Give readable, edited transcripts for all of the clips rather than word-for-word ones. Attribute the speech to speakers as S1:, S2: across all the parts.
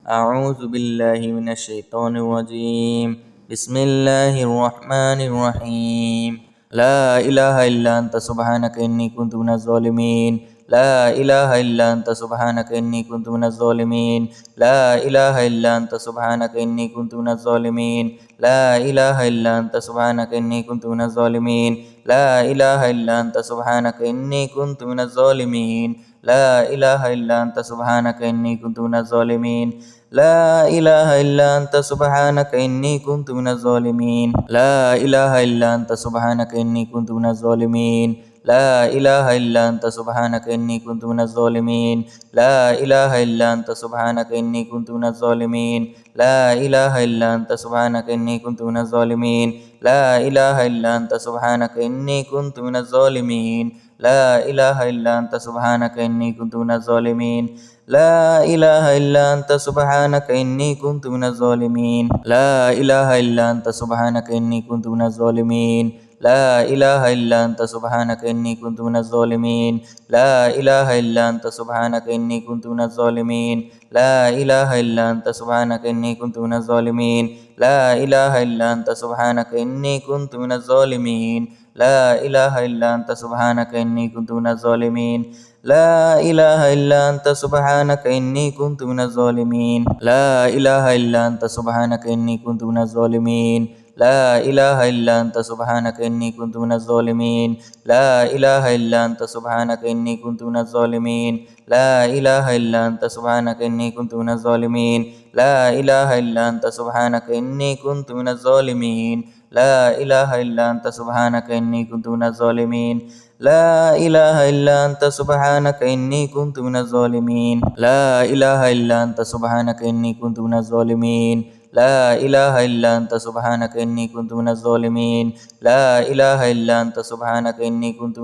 S1: أعوذ بالله من الشيطان الرجيم. بسم الله الرحمن الرحيم. لا إله إلا أنت سبحانك إني كنت من الظالمين. لا إله إلا أنت سبحانك إني كنت من الظالمين. لا إله إلا أنت سبحانك إني كنت من الظالمين. لا إله إلا أنت سبحانك إني كنت من الظالمين. لا إله إلا أنت سبحانك إني كنت من الظالمين. لا إله إلا أنت سبحانك إني كنت من الظالمين. لا إله إلا أنت سبحانك إني كنت من الظالمين. لا إله إلا أنت سبحانك إني كنت من الظالمين. لا إله إلا أنت سبحانك إني كنت من الظالمين. لا إله إلا أنت سبحانك إني كنت من الظالمين. لا إله إلا أنت سبحانك إني كنت من الظالمين. لا إله إلا أنت سبحانك إني كنت من الظالمين. لا إله إلا أنت سبحانك إني كنت من الظالمين. لا إله إلا أنت سبحانك إني كنت من الظالمين. لا إله إلا أنت سبحانك إني كنت من الظالمين. لا إله إلا أنت سبحانك إني كنت من الظالمين. لا إله إلا أنت سبحانك إني كنت من الظالمين. لا إله إلا أنت سبحانك إني كنت من الظالمين. لا إله إلا أنت سبحانك إني كنت من الظالمين. لا إله إلا أنت سبحانك إني كنت من الظالمين. لا إله إلا أنت سبحانك إني كنت من الظالمين. لا إله إلا أنت سبحانك إني كنت من الظالمين. لا إله إلا أنت سبحانك إني كنت من الظالمين. لا إله إلا أنت سبحانك إني كنت من الظالمين. لا إله إلا أنت سبحانك إني كنت من الظالمين. لا إله إلا أنت سبحانك إني كنت من الظالمين. لا إله إلا أنت سبحانك إني كنت من الظالمين. لا إله إلا أنت سبحانك إني كنت من الظالمين. لا إله إلا أنت سبحانك إني كنت من الظالمين. لا إله إلا أنت سبحانك إني كنت من الظالمين. لا إله إلا أنت سبحانك إني كنت من الظالمين. لا إله إلا أنت سبحانك إني كنت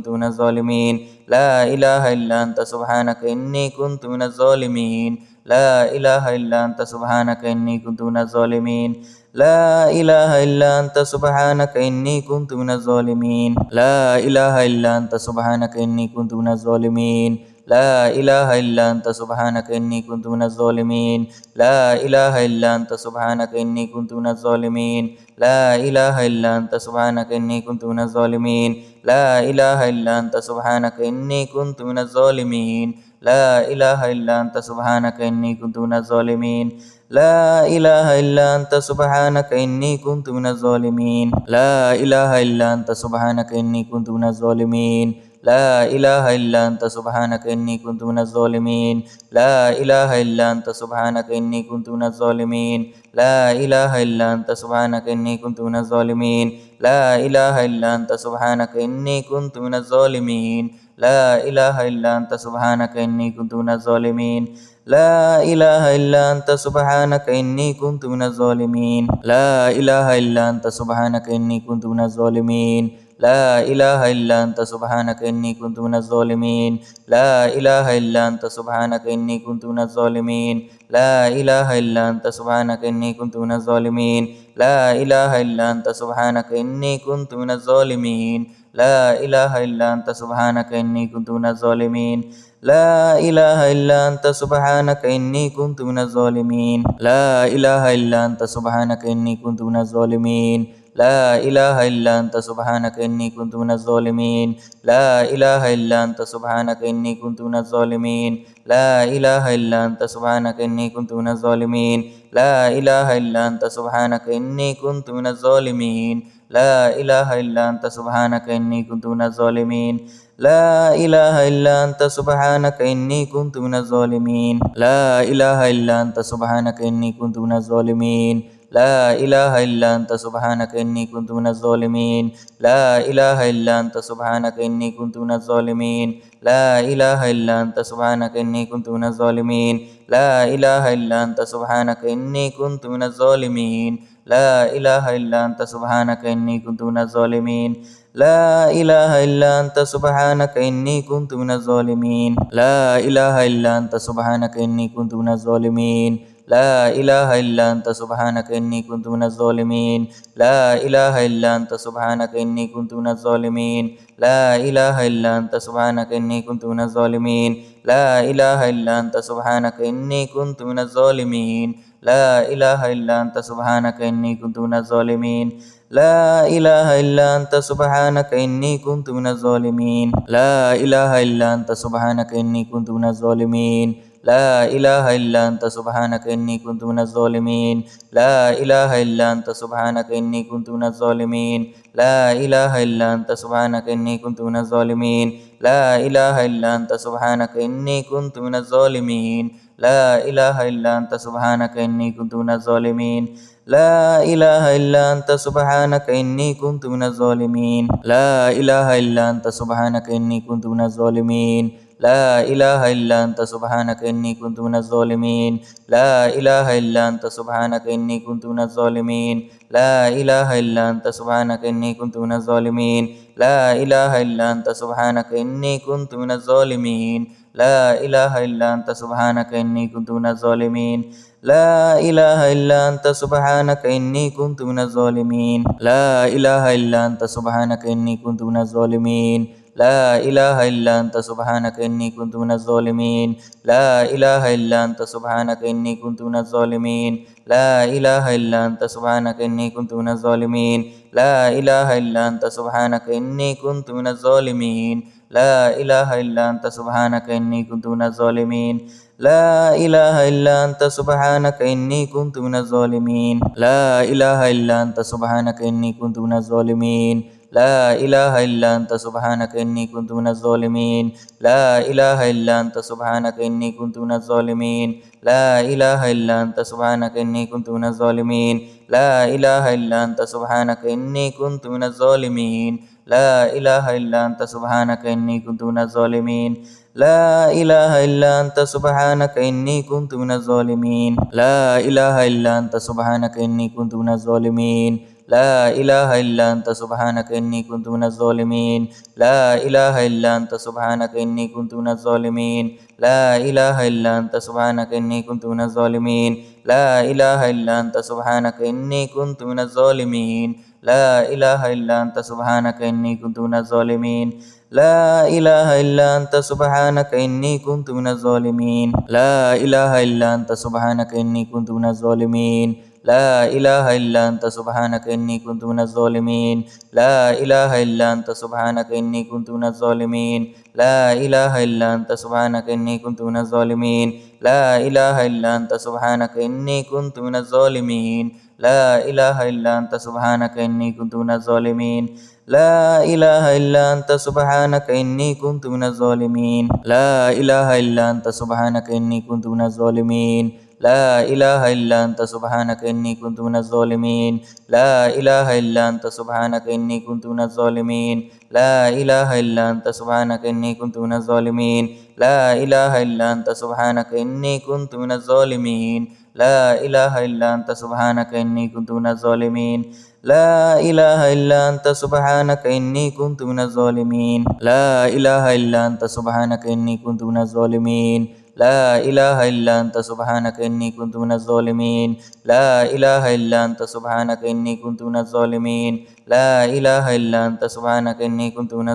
S1: من الظالمين. لا إله إلا أنت سبحانك إني كنت من الظالمين. لا إله إلا أنت سبحانك إني كنت من الظالمين. لا إله إلا أنت سبحانك إني كنت من الظالمين. لا إله إلا أنت سبحانك إني كنت من الظالمين. لا إله إلا أنت سبحانك إني كنت من الظالمين. لا إله إلا أنت سبحانك إني كنت من الظالمين. لا إله إلا أنت سبحانك إني كنت من الظالمين. لا إله إلا أنت سبحانك إني كنت من الظالمين. لا إله إلا أنت سبحانك إني كنت من الظالمين. لا إله إلا أنت سبحانك إني كنت من الظالمين. لا إله إلا أنت سبحانك إني كنت من الظالمين. لا إله إلا أنت سبحانك إني كنت من الظالمين. لا إله إلا أنت سبحانك إني كنت من الظالمين. لا إله إلا أنت سبحانك إني كنت من الظالمين. لا إله إلا أنت سبحانك إني كنت من الظالمين. لا إله إلا أنت سبحانك إني كنت من الظالمين. لا إله إلا أنت سبحانك إني كنت من الظالمين. لا إله إلا أنت سبحانك إني كنت من الظالمين. لا إله إلا أنت سبحانك إني كنت من الظالمين. لا إله إلا أنت سبحانك إني كنت من الظالمين. لا إله إلا أنت سبحانك إني كنت من الظالمين. لا إله إلا أنت سبحانك إني كنت من الظالمين. لا إله إلا أنت سبحانك إني كنت من الظالمين. لا إله إلا أنت سبحانك إني كنت من الظالمين. لا إله إلا أنت سبحانك إني كنت من الظالمين. لا إله إلا أنت سبحانك إني كنت من الظالمين. لا إله إلا أنت سبحانك إني كنت من الظالمين. لا إله إلا أنت سبحانك إني كنت من الظالمين. لا إله إلا أنت سبحانك إني كنت من الظالمين. لا إله إلا أنت سبحانك إني كنت من الظالمين. لا إله إلا أنت سبحانك إني كنت من الظالمين. لا إله إلا أنت سبحانك إني كنت من الظالمين. لا إله إلا أنت سبحانك إني كنت من الظالمين. لا إله إلا أنت سبحانك إني كنت من الظالمين. لا إله إلا أنت سبحانك إني كنت من الظالمين. لا إله إلا أنت سبحانك إني كنت من الظالمين. لا إله إلا أنت سبحانك إني كنت من الظالمين. لا إله إلا أنت سبحانك إني كنت من الظالمين. لا إله إلا أنت سبحانك إني كنت من الظالمين. لا إله إلا أنت سبحانك إني كنت من الظالمين لا إله إلا أنت سبحانك إني كنت من الظالمين لا إله إلا أنت سبحانك إني كنت من الظالمين لا إله إلا أنت سبحانك إني كنت من الظالمين لا إله إلا أنت سبحانك إني كنت من الظالمين لا إله إلا أنت سبحانك إني كنت من الظالمين لا إله إلا أنت سبحانك إني كنت من الظالمين لا إله إلا أنت سبحانك إني كنت من الظالمين لا إله إلا أنت سبحانك إني كنت من الظالمين لا إله إلا أنت سبحانك إني كنت من الظالمين لا إله إلا أنت سبحانك إني كنت من الظالمين لا إله إلا أنت سبحانك إني كنت من الظالمين لا إله إلا أنت سبحانك إني كنت من الظالمين لا إله إلا أنت سبحانك إني كنت من الظالمين لا إله إلا أنت سبحانك إني كنت من الظالمين لا إله إلا أنت سبحانك إني كنت من الظالمين لا إله إلا أنت سبحانك إني كنت من الظالمين لا إله إلا أنت سبحانك إني كنت من الظالمين لا إله إلا أنت سبحانك إني كنت من الظالمين لا إله إلا أنت سبحانك إني كنت من الظالمين لا إله إلا أنت سبحانك إني كنت من الظالمين لا إله إلا أنت سبحانك إني كنت من الظالمين لا إله إلا أنت سبحانك إني كنت من الظالمين لا إله إلا أنت سبحانك إني كنت من الظالمين لا إله إلا أنت سبحانك إني كنت من الظالمين لا إله إلا أنت سبحانك إني كنت من الظالمين لا إله إلا أنت سبحانك إني كنت من الظالمين لا إله إلا أنت سبحانك إني كنت من الظالمين لا إله إلا أنت سبحانك إني كنت من الظالمين لا إله إلا أنت سبحانك إني كنت من الظالمين لا إله إلا أنت سبحانك إني كنت من الظالمين لا إله إلا أنت سبحانك إني كنت من الظالمين لا إله إلا أنت سبحانك إني كنت من الظالمين لا إله إلا أنت سبحانك إني كنت من الظالمين لا إله إلا أنت سبحانك إني كنت من الظالمين لا إله إلا أنت سبحانك إني كنت من الظالمين لا إله إلا أنت سبحانك إني كنت من الظالمين لا إله إلا أنت سبحانك إني كنت من الظالمين لا إله إلا أنت سبحانك إني كنت من الظالمين لا إله إلا أنت سبحانك إني كنت من الظالمين لا إله إلا أنت سبحانك إني كنت من الظالمين لا إله إلا أنت سبحانك إني كنت من الظالمين لا إله إلا أنت سبحانك إني كنت من الظالمين لا إله إلا أنت سبحانك إني كنت من الظالمين لا إله إلا أنت سبحانك إني كنت من الظالمين لا إله إلا أنت سبحانك إني كنت من الظالمين لا إله إلا أنت سبحانك إني كنت من الظالمين لا إله إلا أنت سبحانك إني كنت من الظالمين لا إله إلا أنت سبحانك إني كنت من الظالمين لا إله إلا أنت سبحانك إني كنت من الظالمين لا إله إلا أنت سبحانك إني كنت من الظالمين لا إله إلا أنت سبحانك إني كنت من الظالمين لا إله إلا أنت سبحانك إني كنت من الظالمين لا إله إلا أنت سبحانك إني كنت من الظالمين لا إله إلا أنت سبحانك إني كنت من الظالمين لا إله إلا أنت سبحانك إني كنت من الظالمين لا إله إلا أنت سبحانك إني كنت من الظالمين لا إله إلا أنت سبحانك إني كنت من الظالمين لا إله إلا أنت سبحانك إني كنت من الظالمين لا إله إلا أنت سبحانك إني كنت من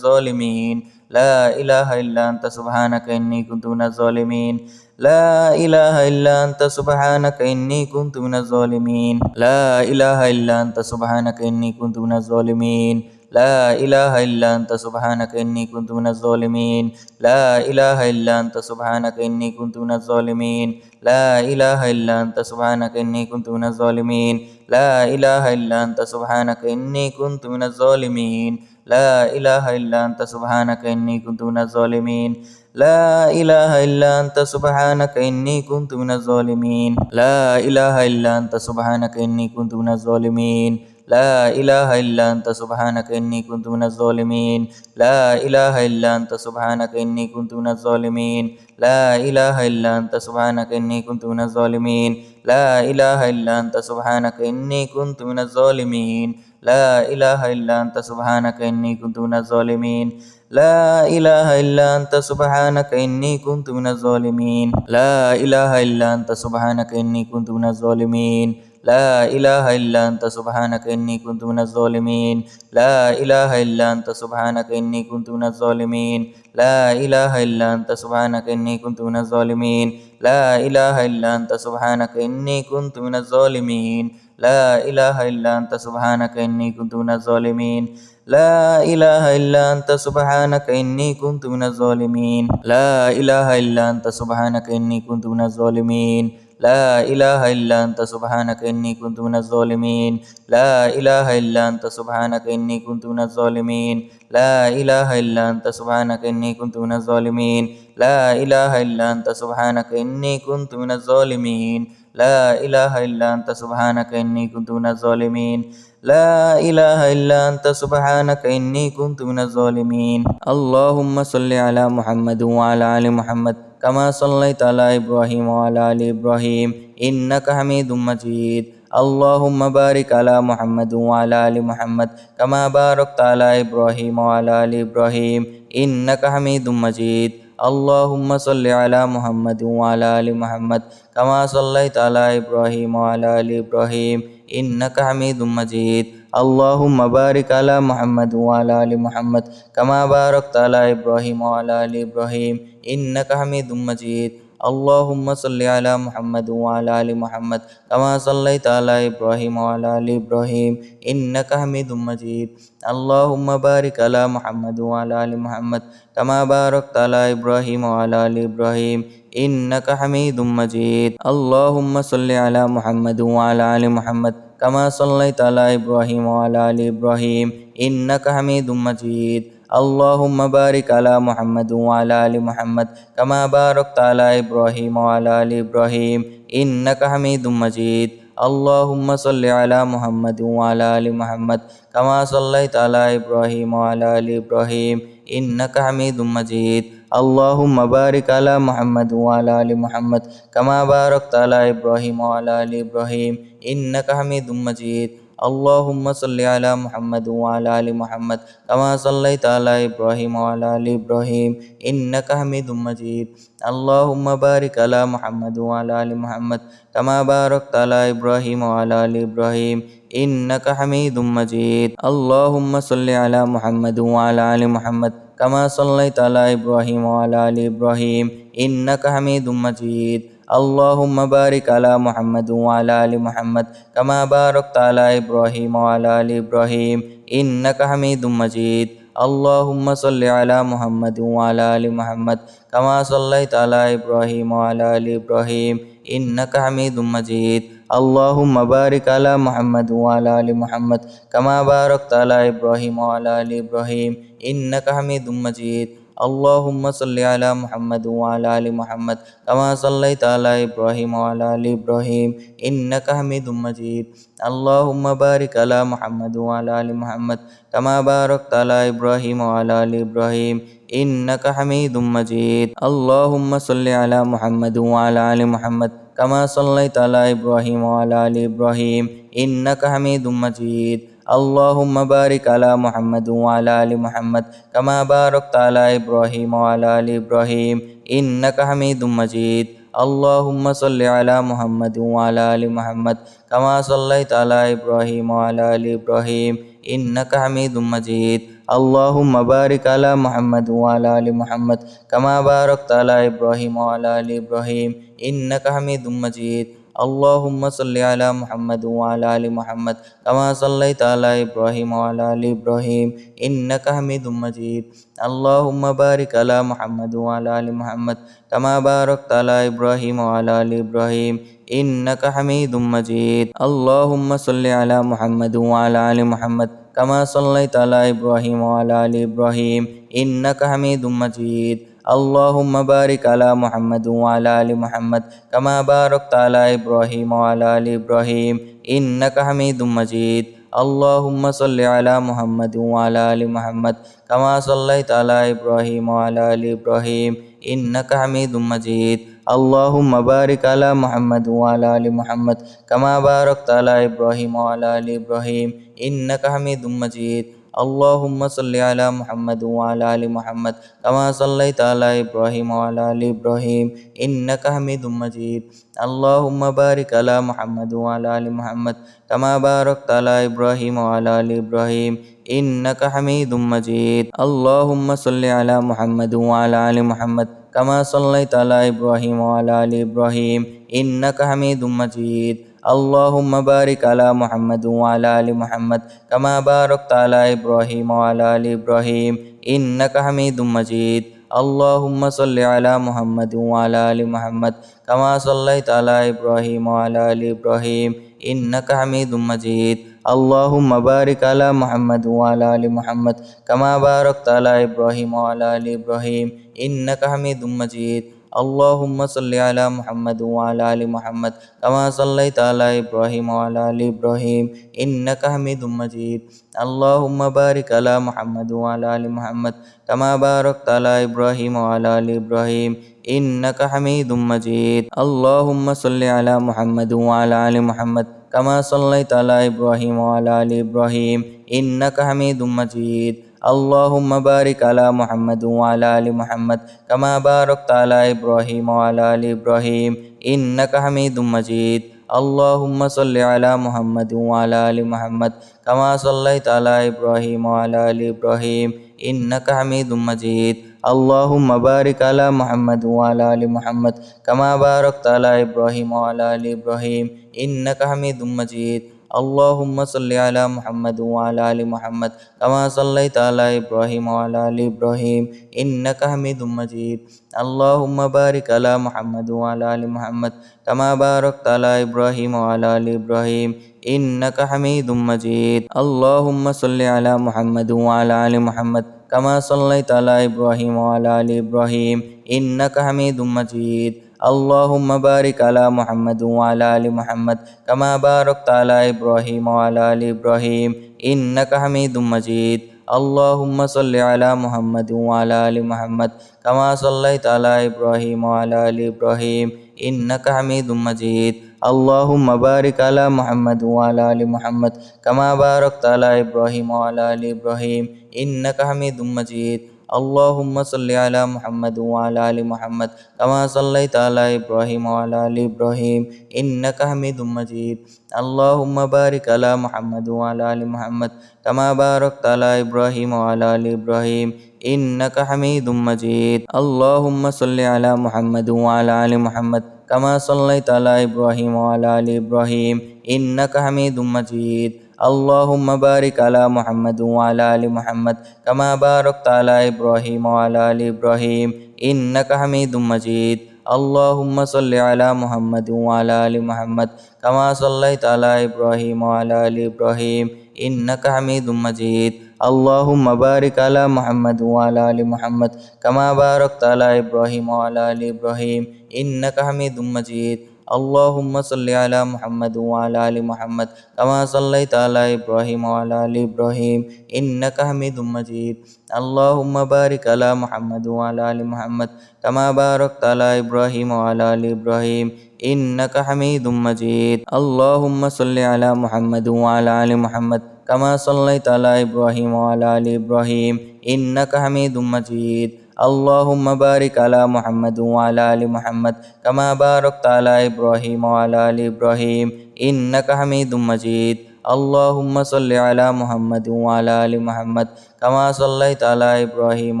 S1: الظالمين لا إله إلا أنت سبحانك إني كنت من الظالمين لا إله إلا أنت سبحانك إني كنت من الظالمين لا إله إلا أنت سبحانك إني كنت من الظالمين لا إله إلا أنت سبحانك إني كنت من الظالمين لا إله إلا أنت سبحانك إني كنت من الظالمين لا إله إلا أنت سبحانك إني كنت من الظالمين لا إله إلا أنت سبحانك إني كنت من الظالمين لا إله إلا أنت سبحانك إني كنت من الظالمين لا إله إلا أنت سبحانك إني كنت من الظالمين لا إله إلا أنت سبحانك إني كنت من الظالمين لا إله إلا أنت سبحانك إني كنت من الظالمين لا إله إلا أنت سبحانك إني كنت من الظالمين لا إله إلا أنت سبحانك إني كنت من الظالمين لا إله إلا أنت سبحانك إني كنت من الظالمين لا إله إلا أنت سبحانك إني كنت من الظالمين لا إله إلا أنت سبحانك إني كنت من الظالمين لا إله إلا أنت سبحانك إني كنت من الظالمين لا إله إلا أنت سبحانك إني كنت من الظالمين لا إله إلا أنت سبحانك إني كنت من الظالمين لا إله إلا أنت سبحانك إني كنت من الظالمين لا إله إلا أنت سبحانك إني كنت من الظالمين لا إله إلا أنت سبحانك إني كنت من الظالمين لا إله إلا أنت سبحانك إني كنت من الظالمين لا إله إلا أنت سبحانك إني كنت من الظالمين لا إله إلا أنت سبحانك إني كنت من الظالمين لا إله إلا أنت سبحانك إني كنت من الظالمين لا إله إلا أنت سبحانك إني كنت من الظالمين لا إله إلا أنت سبحانك إني كنت من الظالمين لا إله إلا أنت سبحانك إني كنت من الظالمين لا إله إلا أنت سبحانك إني كنت من الظالمين اللهم صل على محمد وعلى آل محمد كما صليت على إبراهيم وعلى آل إبراهيم إنك حميد مجيد اللهم بارك على محمد وعلى آل محمد كما باركت على إبراهيم وعلى آل إبراهيم إنك حميد مجيد اللهم صل على محمد وعلى آل محمد كما صليت على إبراهيم وعلى آل إبراهيم إنك حميد مجيد اللهم بارك على محمد وعلى آل محمد كما باركت على إبراهيم وعلى آل إبراهيم إنك حميد مجيد اللهم صل على محمد وعلى آل محمد كما صليت على إبراهيم وعلى آل إبراهيم إنك حميد مجيد اللهم بارك على محمد وعلى آل محمد كما باركت على إبراهيم وعلى آل إبراهيم إنك حميد مجيد اللهم صل على محمد وعلى آل محمد كما صليت على إبراهيم وعلى آل إبراهيم إنك حميد مجيد اللهم بارك على محمد وعلى آل محمد كما باركت على إبراهيم وعلى آل إبراهيم إنك حميد مجيد اللهم صل على محمد وعلى آل محمد كما صليت على إبراهيم وعلى آل إبراهيم إنك حميد مجيد اللهم بارك على محمد وعلى آل محمد كما باركت على إبراهيم وعلى آل إبراهيم إنك حميد مجيد اللهم صل على محمد وعلى آل محمد كما صليت على إبراهيم وعلى آل إبراهيم إنك حميد مجيد اللهم بارك على محمد وعلى آل محمد كما باركت على إبراهيم وعلى آل إبراهيم إنك حميد مجيد اللهم صل على محمد وعلى آل محمد كما صليت على إبراهيم وعلى آل إبراهيم إنك حميد مجيد اللهم بارك على محمد وعلى آل محمد كما باركت على إبراهيم وعلى آل إبراهيم إنك حميد مجيد اللهم صل على محمد وعلى آل محمد كما صليت على إبراهيم وعلى آل إبراهيم إنك حميد مجيد اللهم بارك على محمد وعلى آل محمد كما باركت على إبراهيم وعلى آل إبراهيم إنك حميد مجيد اللهم صل على محمد وعلى آل محمد كما صليت على إبراهيم وعلى آل إبراهيم إنك حميد مجيد اللهم بارك على محمد وعلى آل محمد كما باركت على إبراهيم وعلى آل إبراهيم إنك حميد مجيد اللهم صل على محمد وعلى آل محمد كما صليت على إبراهيم وعلى آل إبراهيم إنك حميد مجيد اللهم بارك على محمد وعلى آل محمد كما باركت على إبراهيم وعلى آل إبراهيم إنك حميد مجيد اللهم صل على محمد وعلى آل محمد كما صليت على إبراهيم وعلى آل إبراهيم إنك حميد مجيد اللهم بارك على محمد وعلى آل محمد كما باركت على إبراهيم وعلى آل إبراهيم إنك حميد مجيد اللهم صل على محمد وعلى آل محمد كما صليت على إبراهيم وعلى آل إبراهيم إنك حميد مجيد اللهم بارك على محمد وعلى آل محمد كما باركت على إبراهيم وعلى آل إبراهيم إنك حميد مجيد اللهم صل على محمد وعلى آل محمد كما صليت على إبراهيم وعلى آل إبراهيم إنك حميد مجيد اللهم بارك على محمد وعلى آل محمد كما باركت على إبراهيم وعلى آل إبراهيم إنك حميد مجيد اللهم صل على محمد وعلى آل محمد كما صليت على إبراهيم وعلى آل إبراهيم إنك حميد مجيد. اللهم بارك على محمد وعلى آل محمد كما باركت على إبراهيم وعلى آل إبراهيم إنك حميد مجيد. اللهم صل على محمد وعلى آل محمد كما صليت على إبراهيم وعلى آل إبراهيم إنك حميد مجيد. اللهم بارك على محمد وعلى آل محمد كما باركت على إبراهيم وعلى آل إبراهيم إنك حميد مجيد. اللهم صل على محمد وعلى آل محمد كما صليت على إبراهيم وعلى آل إبراهيم إنك حميد مجيد. اللهم بارك على محمد وعلى آل محمد كما باركت على إبراهيم وعلى آل إبراهيم إنك حميد مجيد. اللهم صل على محمد وعلى آل محمد كما صليت على إبراهيم وعلى آل إبراهيم إنك حميد مجيد. اللهم بارك على محمد وعلى آل محمد كما باركت على إبراهيم وعلى آل إبراهيم إنك حميد مجيد. اللهم صل على محمد وعلى آل محمد كما صليت على إبراهيم وعلى آل إبراهيم إنك حميد مجيد. اللهم بارك على محمد وعلى آل محمد كما باركت على إبراهيم وعلى آل إبراهيم إنك حميد مجيد. اللهم صل على محمد وعلى آل محمد كما صليت على إبراهيم وعلى آل إبراهيم إنك حميد مجيد. اللهم بارك على محمد وعلى آل محمد كما باركت على إبراهيم وعلى آل إبراهيم إنك حميد مجيد. اللهم صل على محمد وعلى آل محمد كما صليت على إبراهيم وعلى آل إبراهيم إنك حميد مجيد. اللهم بارك على محمد وعلى آل محمد كما باركت على إبراهيم وعلى آل إبراهيم إنك حميد مجيد. اللهم صل على محمد وعلى آل محمد كما صليت على إبراهيم وعلى آل إبراهيم إنك حميد مجيد. اللهم بارك على محمد وعلى آل محمد كما باركت على إبراهيم وعلى آل إبراهيم إنك حميد مجيد. اللهم صل على محمد وعلى آل محمد كما صليت على إبراهيم وعلى آل إبراهيم إنك حميد مجيد. اللهم بارك على محمد وعلى آل محمد كما باركت على إبراهيم وعلى آل إبراهيم إنك حميد مجيد. اللهم صل على محمد وعلى آل محمد كما صليت على إبراهيم وعلى آل إبراهيم إنك حميد مجيد. اللهم بارك على محمد وعلى آل محمد كما باركت على إبراهيم وعلى آل إبراهيم إنك حميد مجيد. اللهم صل على محمد وعلى آل محمد كما صليت على إبراهيم وعلى آل إبراهيم إنك حميد مجيد. اللهم بارك على محمد وعلى آل محمد كما باركت على إبراهيم وعلى آل إبراهيم إنك حميد مجيد. اللهم صل على محمد وعلى آل محمد كما صليت على إبراهيم وعلى آل إبراهيم إنك حميد مجيد. اللهم بارك على محمد وعلى آل محمد كما باركت على إبراهيم وعلى آل إبراهيم إنك حميد مجيد. اللهم صل على محمد وعلى آل محمد كما صليت على إبراهيم وعلى آل إبراهيم إنك حميد مجيد. اللهم بارك على محمد وعلى آل محمد كما باركت على إبراهيم وعلى آل إبراهيم إنك حميد مجيد. اللهم صل على محمد وعلى آل محمد كما صليت على إبراهيم وعلى آل إبراهيم إنك حميد مجيد. اللهم بارك على محمد وعلى آل محمد كما باركت على إبراهيم وعلى آل إبراهيم إنك حميد مجيد. اللهم صل على محمد وعلى آل محمد كما صليت على إبراهيم وعلى آل إبراهيم إنك حميد مجيد. اللهم بارك على محمد وعلى آل محمد كما باركت على إبراهيم وعلى آل إبراهيم إنك حميد مجيد. اللهم صل على محمد وعلى آل محمد كما صليت على إبراهيم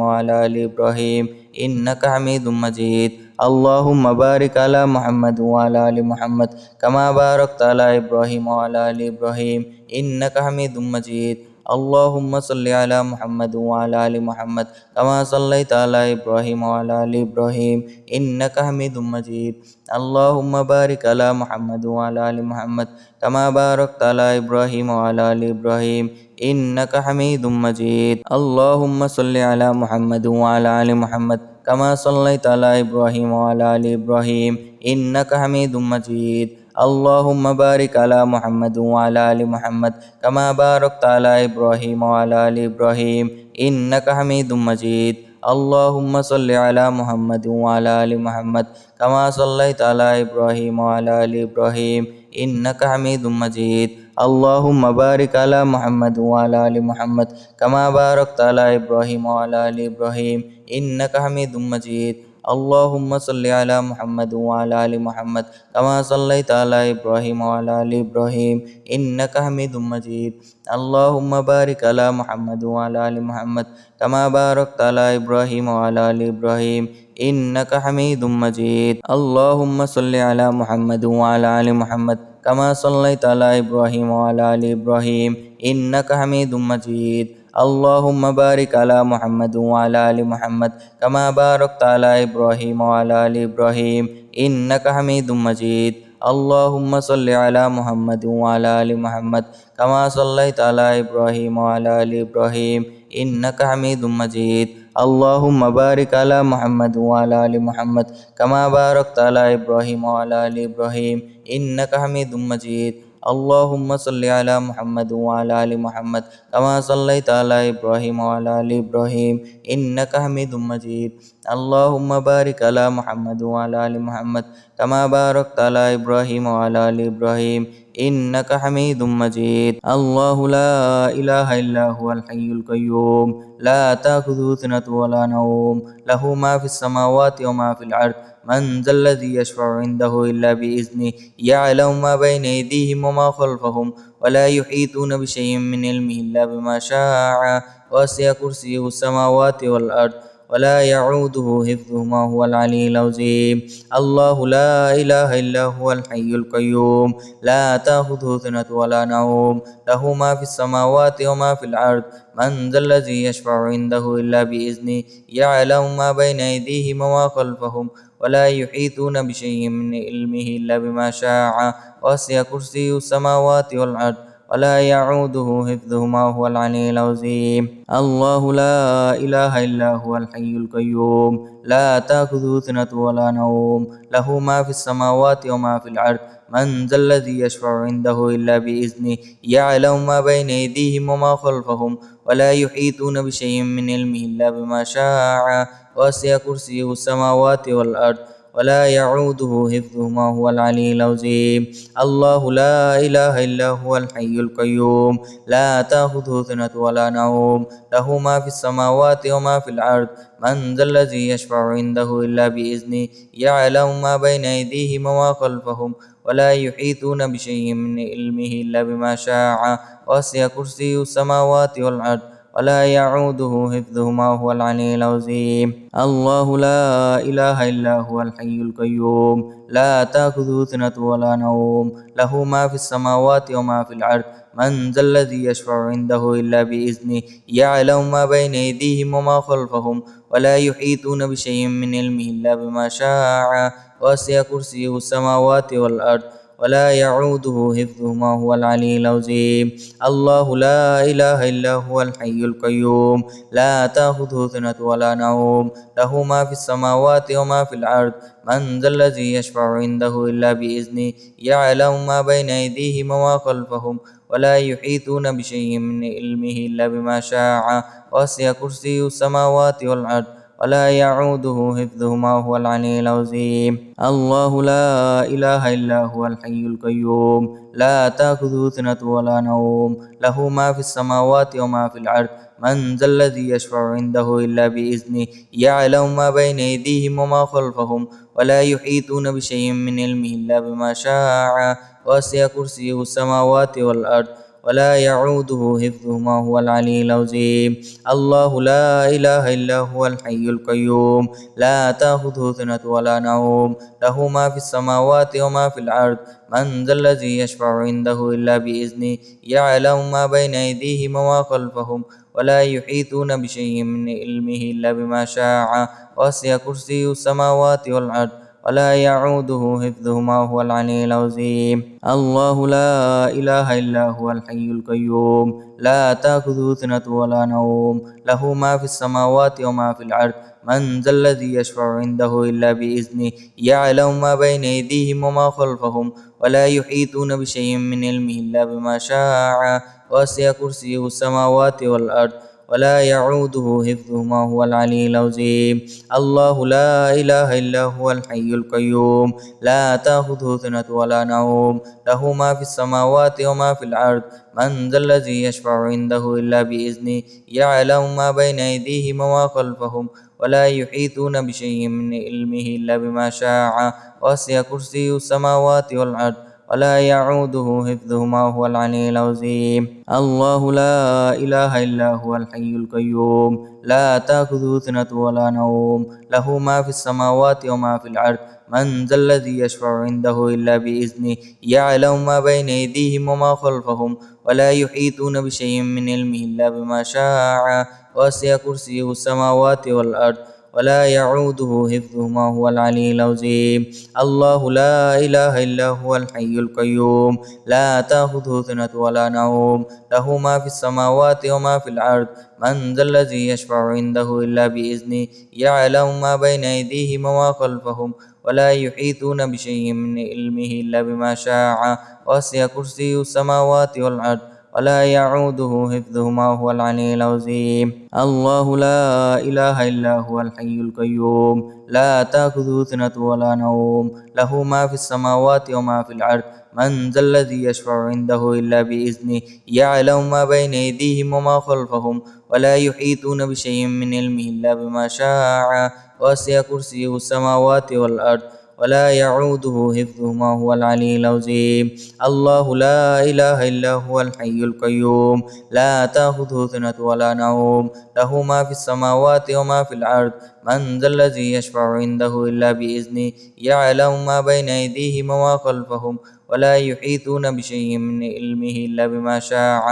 S1: وعلى آل إبراهيم إنك حميد مجيد. اللهم بارك على محمد وعلى آل محمد كما باركت على إبراهيم وعلى آل إبراهيم إنك حميد مجيد. اللهم صل على محمد وعلى آل محمد كما صليت على إبراهيم وعلى آل إبراهيم إنك حميد مجيد. اللهم بارك على محمد وعلى آل محمد كما باركت على إبراهيم وعلى آل إبراهيم إنك حميد مجيد. اللهم صل على محمد وعلى آل محمد كما صليت على إبراهيم وعلى آل إبراهيم إنك حميد مجيد. اللهم بارك على محمد وعلى آل محمد كما باركت على إبراهيم وعلى آل إبراهيم إنك حميد مجيد. اللهم صل على محمد وعلى آل محمد كما صليت على إبراهيم وعلى آل إبراهيم إنك حميد مجيد. اللهم بارك على محمد وعلى آل محمد كما باركت على إبراهيم وعلى آل إبراهيم إنك حميد مجيد. اللهم صل على محمد وعلى آل محمد كما صليت على إبراهيم وعلى آل إبراهيم إنك حميد مجيد. اللهم بارك على محمد وعلى آل محمد كما باركت على إبراهيم وعلى آل إبراهيم إنك حميد مجيد. اللهم صل على محمد وعلى آل محمد كما صليت على إبراهيم وعلى آل إبراهيم إنك حميد مجيد. اللهم بارك على محمد وعلى آل محمد كما باركت على إبراهيم وعلى آل إبراهيم إنك حميد مجيد. اللهم صل على محمد وعلى آل محمد كما صليت على إبراهيم وعلى آل إبراهيم إنك حميد مجيد. اللهم بارك على محمد وعلى آل محمد كما باركت على إبراهيم وعلى آل إبراهيم إنك حميد مجيد. اللهم صل على محمد وعلى آل محمد كما صليت على إبراهيم وعلى آل إبراهيم إنك حميد مجيد. اللهم بارك على محمد وعلى آل محمد كما باركت على إبراهيم وعلى آل إبراهيم إنك حميد مجيد. الله لا إله إلا هو الحي القيوم لا تأخذه سنة ولا نوم له ما في السماوات وما في الأرض من ذا الذي يشفع عنده إلا بإذنه يعلم ما بين أيديهم وما خلفهم ولا يحيطون بشيء من علمه إلا بما شاء وسع كرسيه السماوات والأرض ولا يعوده حفظهما هو العلي العظيم. الله لا إله إلا هو الحي القيوم لا تأخذه سنة ولا نوم له ما في السماوات وما في الأرض من ذا الذي يشفع عنده إلا بإذنه يعلم ما بين أيديهم وما خلفهم ولا يحيطون بشيء من علمه إلا بما شاء وسع كرسيه السماوات والأرض ولا يعوده حفظهما هو العلي العظيم. الله لا إله إلا هو الحي القيوم لا تأخذه سنة ولا نوم له ما في السماوات وما في الأرض من ذا الذي يشفع عنده إلا بإذنه يعلم ما بين أيديهم وما خلفهم ولا يحيطون بشيء من علمه إلا بما شاء وسع كرسيه السماوات والأرض ولا يعوده حفظهما هو العلي العظيم. الله لا إله إلا هو الحي القيوم لا تأخذه سنة ولا نوم له ما في السماوات وما في الأرض من ذا الذي يشفع عنده إلا بإذنه يعلم ما بين أيديهم وما خلفهم ولا يحيطون بشيء من علمه إلا بما شاء وسع كرسيه السماوات والأرض ولا يعوده حفظهما هو العلي العظيم. الله لا إله إلا هو الحي القيوم لا تأخذه سنة ولا نوم له ما في السماوات وما في الأرض من ذا الذي يشفع عنده إلا بإذنه يعلم ما بين أيديهم وما خلفهم ولا يحيطون بشيء من علمه إلا بما شاء وسع كرسيه السماوات والأرض ولا يعوده حفظهما هو العلي العظيم. الله لا إله إلا هو الحي القيوم لا تأخذه سنة ولا نوم له ما في السماوات وما في الأرض من ذا الذي يشفع عنده إلا بإذنه يعلم ما بين أيديهم وما خلفهم ولا يحيطون بشيء من علمه إلا بما شاء وسع كرسيه السماوات والأرض ولا يعوده حفظهما هو العلي العظيم. الله لا إله إلا هو الحي القيوم لا تأخذه سنة ولا نوم له ما في السماوات وما في الأرض من ذا الذي يشفع عنده إلا بإذنه يعلم ما بين أيديهم وما خلفهم ولا يحيطون بشيء من علمه إلا بما شاء وسع كرسيه السماوات والأرض ولا يعوده حفظهما هو العلي العظيم. الله لا إله إلا هو الحي القيوم لا تأخذه سنة ولا نوم له ما في السماوات وما في الأرض من ذا الذي يشفع عنده إلا بإذنه يعلم ما بين أيديهم وما خلفهم ولا يحيطون بشيء من علمه إلا بما شاء وسع كرسيه السماوات والأرض ولا يعوده حفظهما هو العلي العظيم. الله لا إله إلا هو الحي القيوم لا تأخذه سنة ولا نوم له ما في السماوات وما في الأرض من ذا الذي يشفع عنده إلا بإذنه يعلم ما بين أيديهم وما خلفهم ولا يحيطون بشيء من علمه إلا بما شاء وسع كرسيه السماوات والأرض ولا يعوده حفظهما هو العلي العظيم الله لا إله إلا هو الحي القيوم لا تأخذه سنة ولا نوم له ما في السماوات وما في الأرض من ذا الذي يشفع عنده إلا بإذنه يعلم ما بين أيديهم وما خلفهم ولا يحيطون بشيء من علمه إلا بما شاء وسع كرسيه السماوات والأرض ولا يعوده حفظهما هو العلي العظيم الله لا إله إلا هو الحي القيوم لا تأخذه سنة ولا نوم له ما في السماوات وما في الأرض من ذا الذي يشفع عنده إلا بإذنه يعلم ما بين أيديهم وما خلفهم ولا يحيطون بشيء من علمه إلا بما شاء وسع كرسيه السماوات والأرض ولا يعوده حفظهما هو العلي العظيم الله لا إله إلا هو الحي القيوم لا تأخذه سنة ولا نوم له ما في السماوات وما في الأرض من ذا الذي يشفع عنده إلا بإذنه يعلم ما بين أيديهم وما خلفهم ولا يحيطون بشيء من علمه إلا بما شاء وسع كرسيه السماوات والأرض ولا يعوده حفظهما هو العلي العظيم الله لا إله إلا هو الحي القيوم لا تأخذه سنة ولا نوم له ما في السماوات وما في الأرض من ذا الذي يشفع عنده إلا بإذنه يعلم ما بين أيديهم وما خلفهم ولا يحيطون بشيء من علمه إلا بما شاء وسع كرسيه السماوات والأرض ولا يعوده حفظهما هو العلي العظيم الله لا إله إلا هو الحي القيوم لا تأخذه سنة ولا نوم له ما في السماوات وما في الأرض من ذا الذي يشفع عنده إلا بإذنه يعلم ما بين أيديهم وما خلفهم ولا يحيطون بشيء من علمه إلا بما شاء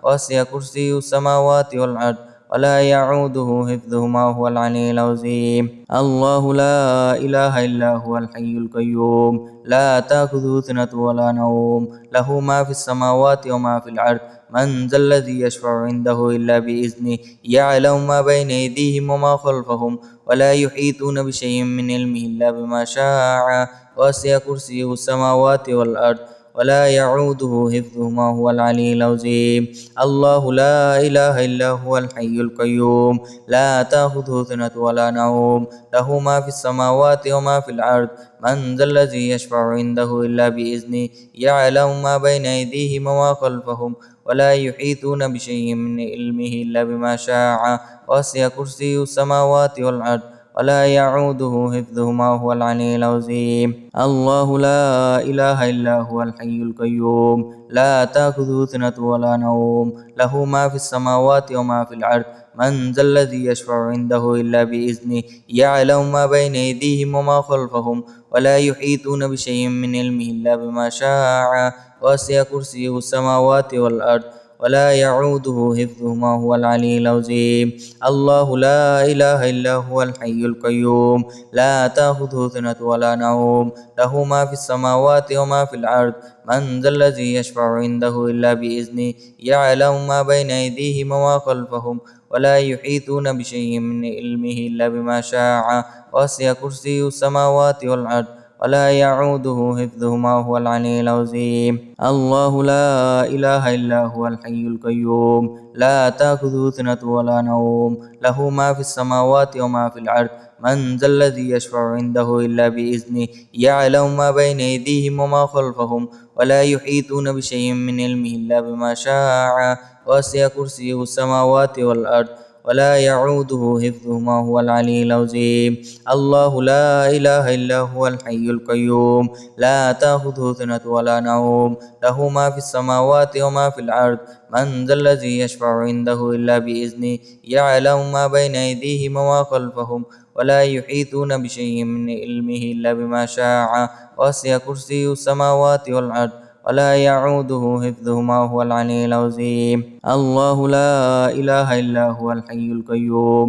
S1: وسع كرسيه السماوات والأرض ولا يعوده حفظهما هو العلي العظيم الله لا إله إلا هو الحي القيوم لا تأخذه سنة ولا نوم له ما في السماوات وما في الأرض من ذا الذي يشفع عنده إلا بإذنه يعلم ما بين أيديهم وما خلفهم ولا يحيطون بشيء من علمه إلا بما شاء وسع كرسيه السماوات والأرض ولا يعوده حفظهما هو العلي العظيم الله لا إله إلا هو الحي القيوم لا تأخذه سنة ولا نوم له ما في السماوات وما في الأرض من ذا الذي يشفع عنده إلا بإذنه يعلم ما بين أيديهم وما خلفهم ولا يحيطون بشيء من علمه إلا بما شاء وسع كرسيه السماوات والأرض ولا يعوده حفظهما هو العلي العظيم الله لا إله إلا هو الحي القيوم لا تأخذه سنة ولا نوم له ما في السماوات وما في الأرض من ذا الذي يشفع عنده إلا بإذنه يعلم ما بين أيديهم وما خلفهم ولا يحيطون بشيء من علمه إلا بما شاء وسع كرسيه السماوات والأرض ولا يعوده حفظهما هو العلي العظيم الله لا إله إلا هو الحي القيوم لا تأخذه سنة ولا نوم له ما في السماوات وما في الأرض من ذا الذي يشفع عنده إلا بإذنه يعلم ما بين أيديهم وما خلفهم ولا يحيطون بشيء من علمه إلا بما شاء وسع كرسيه السماوات والأرض ولا يعوده حفظهما هو العلي العظيم الله لا إله إلا هو الحي القيوم لا تأخذه سنة ولا نوم له ما في السماوات وما في الأرض من ذا الذي يشفع عنده إلا بإذنه يعلم ما بين أيديهم وما خلفهم ولا يحيطون بشيء من علمه إلا بما شاء وسع كرسيه السماوات والأرض ولا يعوده حفظهما هو العلي العظيم الله لا إله إلا هو الحي القيوم لا تأخذه سنة ولا نوم له ما في السماوات وما في الأرض من ذا الذي يشفع عنده إلا بإذنه يعلم ما بين أيديهم وما خلفهم ولا يحيطون بشيء من علمه إلا بما شاء وسع كرسيه السماوات والأرض ولا يعوده حفظهما هو العلي العظيم الله لا إله إلا هو الحي القيوم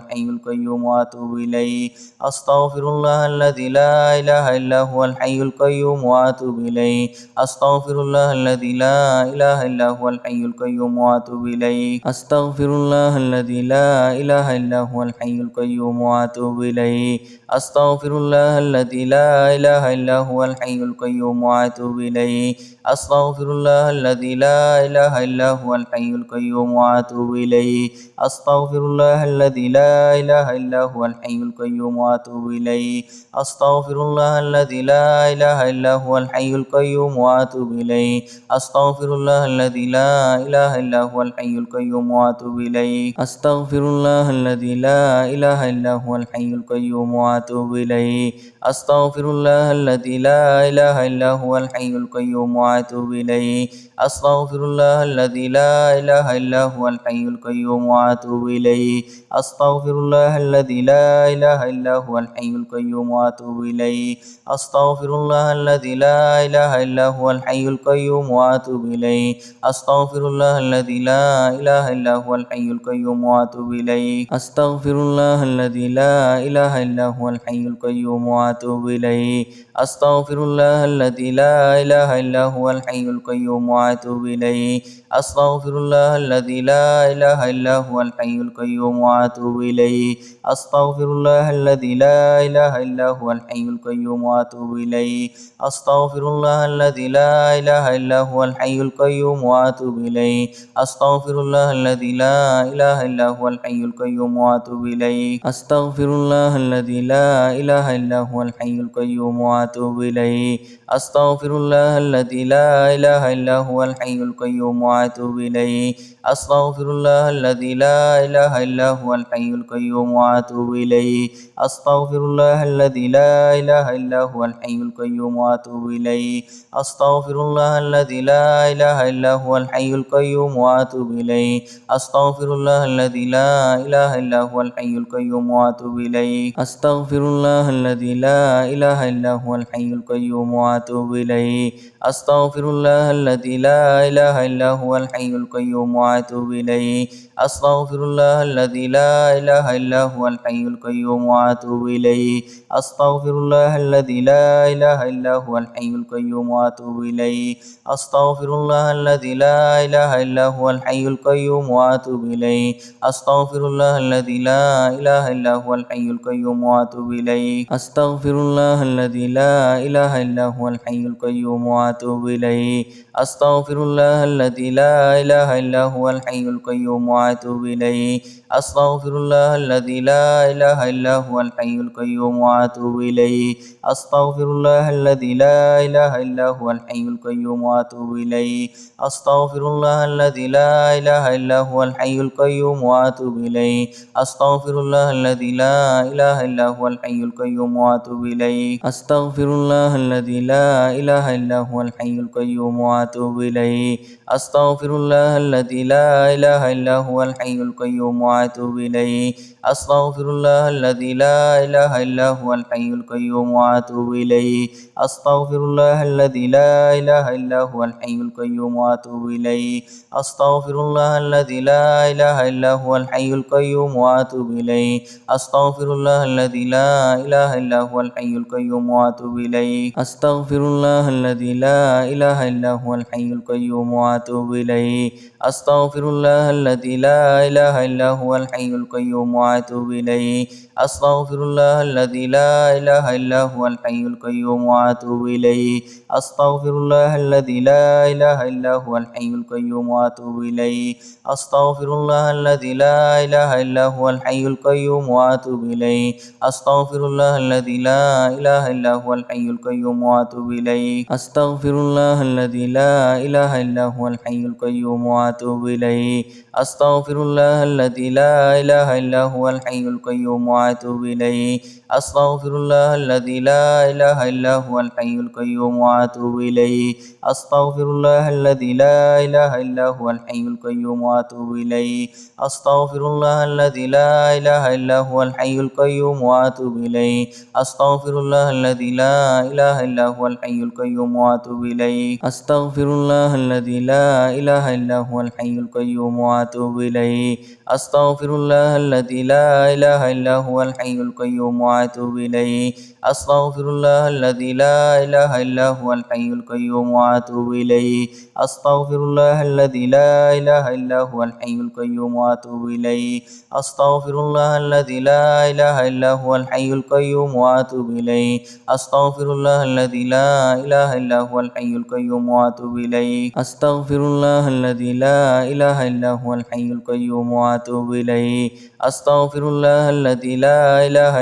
S1: الحي القيوم وأتوب إليه. أستغفر الله الذي لا إله إلا هو الحي القيوم وأتوب إليه. أستغفر الله الذي لا إله إلا هو الحي القيوم وأتوب إليه. أستغفر الله الذي لا إله إلا هو الحي القيوم وأتوب إليه. أستغفر الله الذي لا إله إلا هو الحي القيوم وأتوب إليه. أستغفر الله الذي لا إله إلا هو الحي القيوم وأتوب إليه. أستغفر الله الذي لا إله إلا هو الحي القيوم وأتوب إليه. أستغفر الله الذي لا إله إلا هو الحي القيوم وأتوب إليه. أستغفر الله الذي لا إله إلا هو الحي القيوم وأتوب إليه. أستغفر الله الذي لا إله إلا هو الحي القيوم وأتوب إليه. أستغفر الله الذي لا إله إلا هو الحي القيوم وأتوب إليه. أستغفر الله الذي لا إله إلا هو الحي القيوم وأتوب إليه. أستغفر الله الذي لا إله إلا هو الحي القيوم وأتوب إليه. أستغفر الله الذي لا إله إلا هو الحي القيوم وأتوب إليه. أستغفر الله الذي لا إله إلا هو الحي القيوم وأتوب إليه. أستغفر الله الذي لا إله إلا هو الحي القيوم وأتوب إليه. أستغفر الله الذي لا إله إلا هو الحي القيوم وأتوب إليه. أستغفر الله الذي لا إله إلا هو الحي القيوم وأتوب إليه. أستغفر الله الذي لا إله إلا هو الحي القيوم وأتوب إليه. أستغفر الله الذي لا إله إلا هو الحي القيوم وأتوب إليه. أستغفر الله الذي لا إله إلا هو الحي القيوم وأتوب إليه. أستغفر الله الذي لا إله إلا هو الحي القيوم وأتوب إليه. أستغفر الله الذي لا إله إلا هو الحي القيوم وأتوب إليه. أستغفر الله الذي لا إله إلا هو الحي القيوم وأتوب إليه. أستغفر الله الذي لا إله إلا هو الحي القيوم وأتوب إليه. أستغفر الله الذي لا إله إلا هو الحي القيوم وأتوب إليه. أستغفر الله الذي لا إله إلا هو الحي القيوم وأتوب إليه. أستغفر الله الذي لا إله إلا هو الحي القيوم وأتوب إليه. أستغفر الله الذي لا إله إلا هو الحي القيوم وأتوب إليه. أستغفر الله الذي لا إله إلا هو الحي القيوم وأتوب إليه. أستغفر الله الذي لا إله إلا هو الحي القيوم وأتوب إليه. أستغفر الله الذي لا إله إلا هو الحي القيوم وأتوب إليه. أستغفر الله الذي لا إله إلا هو الحي القيوم وأتوب إليه. أستغفر الله الذي لا إله إلا هو الحي القيوم وأتوب إليه. أستغفر الله الذي لا إله إلا هو الحي القيوم وأتوب إليه. أستغفر الله الذي لا إله إلا هو الحي القيوم وأتوب إليه. أستغفر الله الذي لا إله إلا هو الحي القيوم وأتوب إليه. أستغفر الله الذي لا إله إلا هو الحي القيوم وأتوب إليه. أستغفر الله الذي لا إله إلا هو الحي القيوم وأتوب إليه. أستغفر الله الذي لا إله إلا هو الحي القيوم وأتوب إليه. أستغفر الله الذي لا إله إلا هو الحي القيوم وأتوب إليه. أستغفر الله الذي لا إله إلا هو الحي القيوم وأتوب إليه. أستغفر الله الذي لا إله إلا هو الحي القيوم وأتوب إليه. أستغفر الله الذي لا إله إلا هو الحي القيوم وأتوب إليه. أستغفر الله الذي لا إله إلا هو الحي القيوم وأتوب إليه. أستغفر الله الذي لا إله إلا هو الحي القيوم وأتوب إليه. أستغفر الله الذي لا إله إلا هو الحي القيوم وأتوب إليه. أستغفر الله الذي لا إله إلا هو الحي القيوم وأتوب إليه. أستغفر الله الذي لا إله إلا هو الحي القيوم وأتوب إليه. أستغفر الله الذي لا إله إلا هو الحي القيوم وأتوب إليه. أستغفر الله الذي لا إله إلا هو الحي القيوم وأتوب إليه. أستغفر الله الذي لا إله إلا هو الحي القيوم وأتوب إليه. أستغفر الله الذي لا إله إلا هو الحي القيوم وأتوب إليه. أستغفر الله الذي لا إله إلا هو الحي القيوم وأتوب إليه. أستغفر الله الذي لا إله إلا هو الحي القيوم وأتوب إليه. أستغفر الله الذي لا إله إلا هو الحي القيوم وأتوب إليه. أستغفر الله الذي لا إله إلا هو الحي القيوم وأتوب وأتوب إليه. أستغفر الله الذي لا إله إلا هو الحي القيوم وأتوب إليه. أستغفر الله الذي لا إله إلا هو الحي القيوم وأتوب إليه. أستغفر الله الذي لا إله إلا هو الحي القيوم وأتوب إليه. أستغفر الله الذي لا إله إلا هو الحي القيوم وأتوب إليه. أستغفر الله الذي لا إله إلا هو الحي القيوم وأتوب إليه. أستغفر الله الذي لا إله إلا هو الحي القيوم وأتوب إليه. أستغفر الله الذي لا إله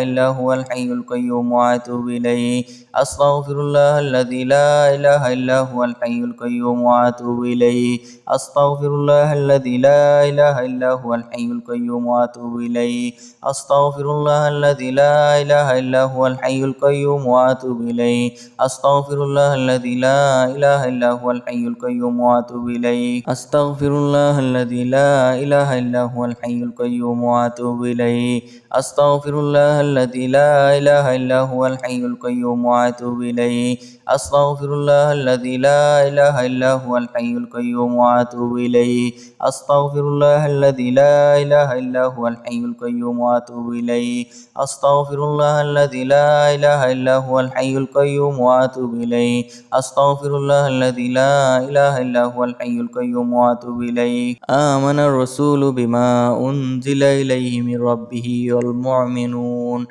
S1: إلا هو الحي القيوم وأتوب إليه. أستغفر الله الذي لا إله إلا هو الحي القيوم وأتوب إليه. أستغفر الله الذي لا إله إلا هو الحي القيوم وأتوب إليه. أستغفر الله الذي لا إله إلا هو الحي القيوم وأتوب إليه. أستغفر الله الذي لا إله إلا هو الحي القيوم وأتوب إليه. أستغفر الله الذي لا إله إلا هو الحي القيوم وأتوب إليه. أستغفر الله الذي لا إله إلا هو الحي القيوم وأتوب إليه. أستغفر الله الذي لا إله إلا هو الحي القيوم وأتوب إليه. أستغفر الله الذي لا إله إلا هو الحي القيوم وأتوب إليه. أستغفر الله الذي لا إله إلا هو الحي القيوم وأتوب إليه. أستغفر الله الذي لا إله إلا هو الحي القيوم وأتوب إليه. أستغفر الله الذي لا إله إلا هو الحي القيوم وأتوب إليه. آمن الرسول بما أنزل إليه من ربه والمؤمنون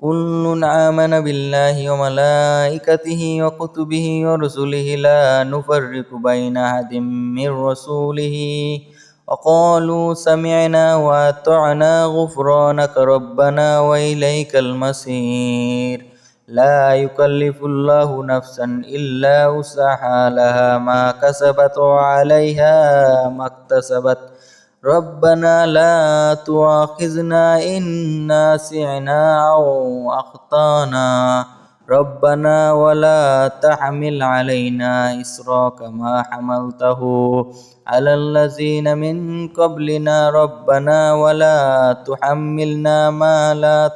S1: كل آمن بالله وملائكته وكتبه ورسله لا نفرق بين أحد من رسوله وقالوا سمعنا وأطعنا غفرانك ربنا وإليك المصير. لا يكلف الله نفسا إلا وسعها لها ما كسبت وعليها ما اكتسبت ربنا لا تؤاخذنا إن نسينا أو أخطأنا ربنا ولا تحمل علينا إصرا كما حملته على الذين من قبلنا ربنا ولا تحملنا ما لا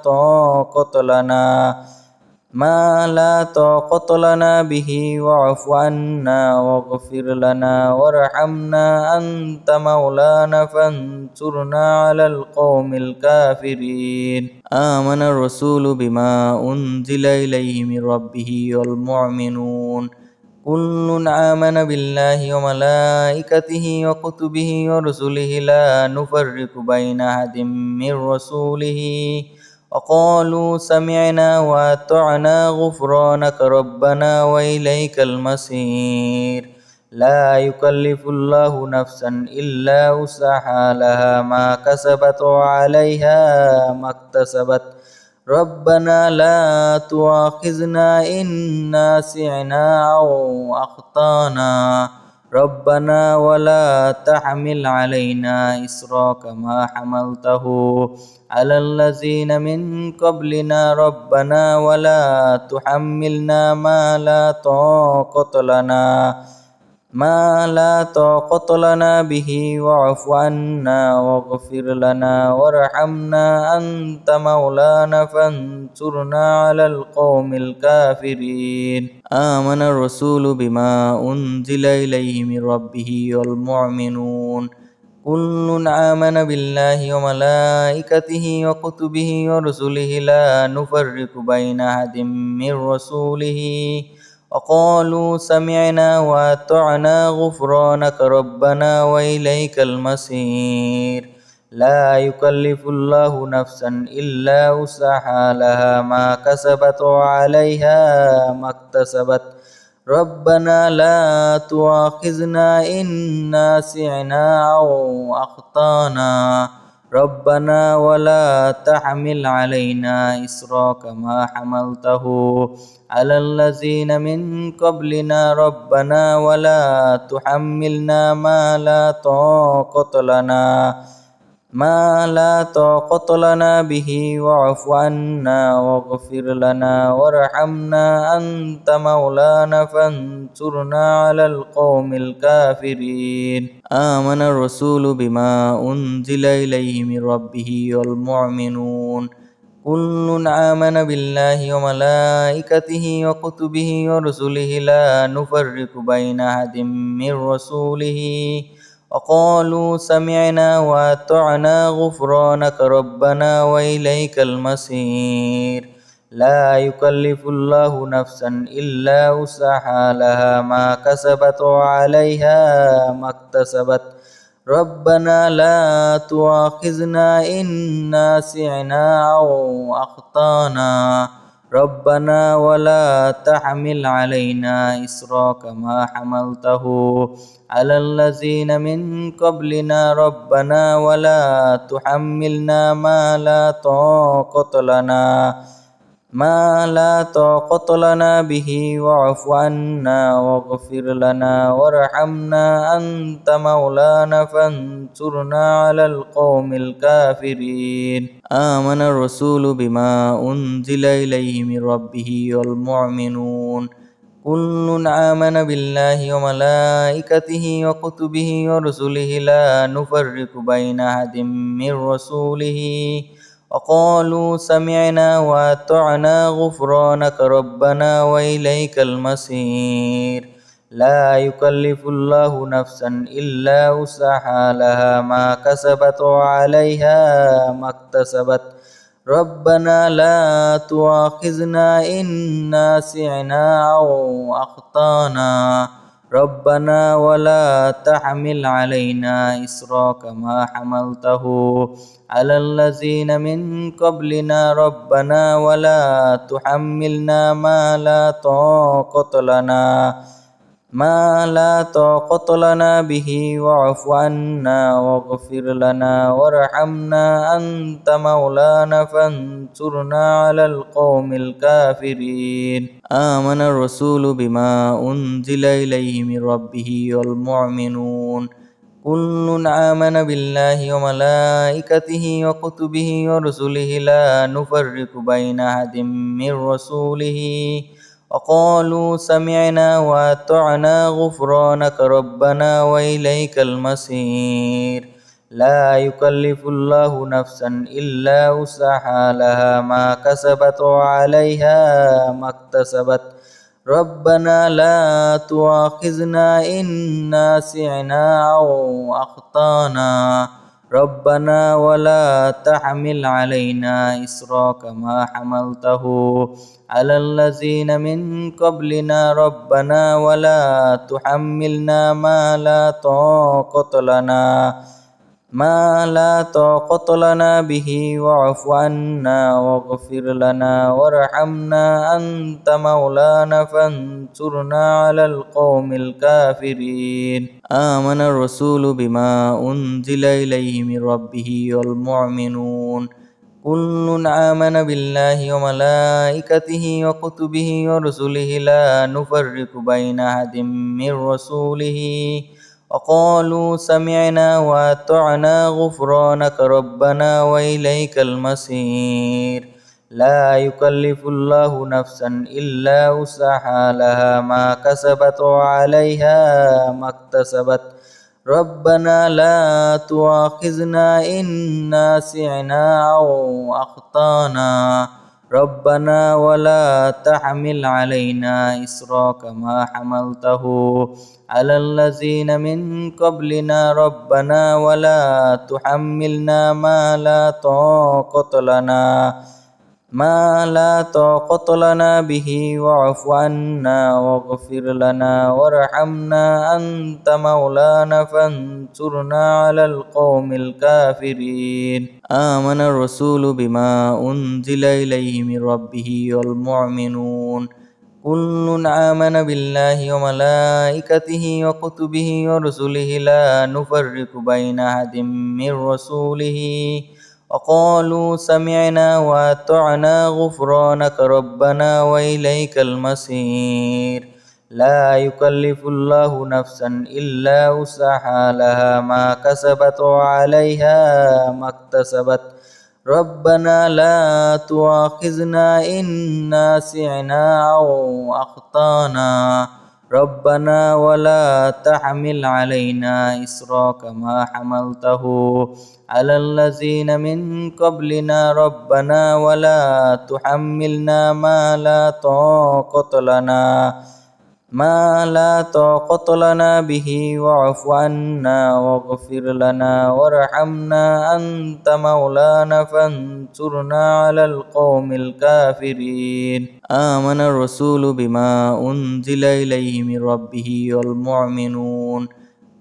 S1: طاقة لنا به واعف عنا واغفر لنا وارحمنا أنت مولانا فانصرنا على القوم الكافرين. آمن الرسول بما أنزل إليه من ربه والمؤمنون كل آمن بالله وملائكته وكتبه ورسله لا نفرق بين أحد من رسوله وقالوا سمعنا وأطعنا غفرانك ربنا وإليك المصير. لا يكلف الله نفسا إلا وسعها لها ما كسبت وعليها ما اكتسبت ربنا لا تؤاخذنا إن نسينا أو أخطأنا ربنا ولا تحمل علينا إصرا كما حملته على الذين من قبلنا ربنا ولا تحملنا ما لا طاقة لنا به واعف عنا واغفر لنا وارحمنا أنت مولانا فانصرنا على القوم الكافرين. آمن الرسول بما أنزل إليه من ربه والمؤمنون كل آمن بالله وملائكته وكتبه ورسله لا نفرق بين أحد من رسوله وقالوا سمعنا وأطعنا غفرانك ربنا وإليك المصير. لا يكلف الله نفسا إلا وسعها لها ما كسبت وعليها ما اكتسبت ربنا لا تؤاخذنا إن نسينا أو أخطأنا ربنا ولا تحمل علينا إصرا كما حملته على الذين من قبلنا ربنا ولا تحملنا ما لا طاقة لنا به واعف عنا واغفر لنا وارحمنا أنت مولانا فانصرنا على القوم الكافرين. آمن الرسول بما أنزل إليه من ربه والمؤمنون كل آمن بالله وملائكته وكتبه ورسله لا نفرق بين أحد من رسوله وقالوا سمعنا وأطعنا غفرانك ربنا وإليك المصير. لا يكلف الله نفسا إلا وسعها لها ما كسبت وعليها ما اكتسبت. ربنا لا تؤاخذنا إن نسينا أو أخطأنا ربنا ولا تحمل علينا إصرا كما حملته على الذين من قبلنا ربنا ولا تحملنا ما لا طاقة لنا به واعف عنا واغفر لنا وارحمنا أنت مولانا فانصرنا على القوم الكافرين. آمن الرسول بما أنزل إليه من ربه والمؤمنون كل آمن بالله وملائكته وكتبه ورسله لا نفرق بين أحد من رسوله وقالوا سمعنا وأطعنا غفرانك ربنا وإليك المصير. لا يكلف الله نفسا إلا وسعها لها ما كسبت وعليها ما اكتسبت. ربنا لا تؤاخذنا إن نسينا أو أخطأنا ربنا ولا تحمل علينا إصرا كما حملته على الذين من قبلنا ربنا ولا تحملنا ما لا طاقة لنا به واعف عنا واغفر لنا وارحمنا أنت مولانا فانصرنا على القوم الكافرين. آمن الرسول بما أنزل إليه من ربه والمؤمنون كل آمن بالله وملائكته وكتبه ورسله لا نفرق بين أحد من رسوله وقالوا سمعنا وأطعنا غفرانك ربنا وإليك المصير. لا يكلف الله نفسا إلا وسعها لها ما كسبت وعليها ما اكتسبت. ربنا لا تؤاخذنا إن نسينا أو أخطأنا ربنا ولا تحمل علينا إصرا كما حملته على الذين من قبلنا ربنا ولا تحملنا ما لا طاقة لنا به واعف عنا واغفر لنا وارحمنا أنت مولانا فانصرنا على القوم الكافرين. آمن الرسول بما أنزل إليه من ربه والمؤمنون كل آمن بالله وملائكته وكتبه ورسله لا نفرق بين أحد من رسوله وقالوا سمعنا وأطعنا غفرانك ربنا وإليك المصير. لا يكلف الله نفسا إلا وسعها لها ما كسبت وعليها ما اكتسبت. ربنا لا تؤاخذنا إن نسينا أو أخطأنا ربنا ولا تحمل علينا إصرا كما حملته على الذين من قبلنا ربنا ولا تحملنا ما لا طاقة لنا به واعف عنا واغفر لنا وارحمنا أنت مولانا فانصرنا على القوم الكافرين. آمن الرسول بما أنزل إليه من ربه والمؤمنون كل آمن بالله وملائكته وكتبه ورسله لا نفرق بين أحد من رسوله وقالوا سمعنا وأطعنا غفرانك ربنا وإليك المصير. لا يكلف الله نفسا إلا وسعها لها ما كسبت وعليها ما اكتسبت. ربنا لا تؤاخذنا إن نسينا أو أخطأنا ربنا ولا تحمل علينا إصرا كما حملته على الذين من قبلنا ربنا ولا تحملنا ما لا طاقة لنا به واعف عنا واغفر لنا وارحمنا أنت مولانا فانصرنا على القوم الكافرين. آمن الرسول بما أنزل إليه من ربه والمؤمنون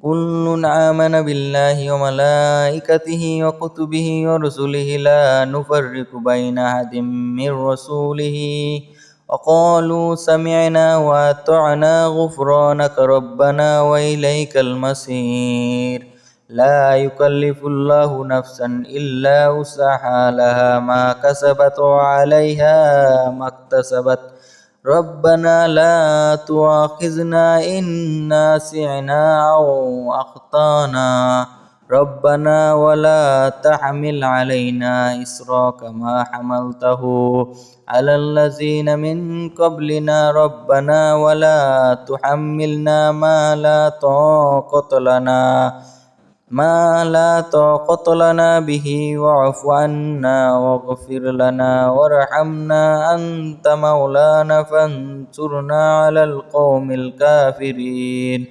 S1: كل آمن بالله وملائكته وكتبه ورسله لا نفرق بين أحد من رسوله وقالوا سمعنا وأطعنا غفرانك ربنا وإليك المصير. لا يكلف الله نفسا إلا وسعها لها ما كسبت وعليها ما اكتسبت ربنا لا تؤاخذنا إن نسينا أو أخطأنا ربنا ولا تحمل علينا إصرا كما حملته على الذين من قبلنا ربنا ولا تحملنا ما لا طاقة لنا به واعف عنا واغفر لنا وارحمنا أنت مولانا فانصرنا على القوم الكافرين.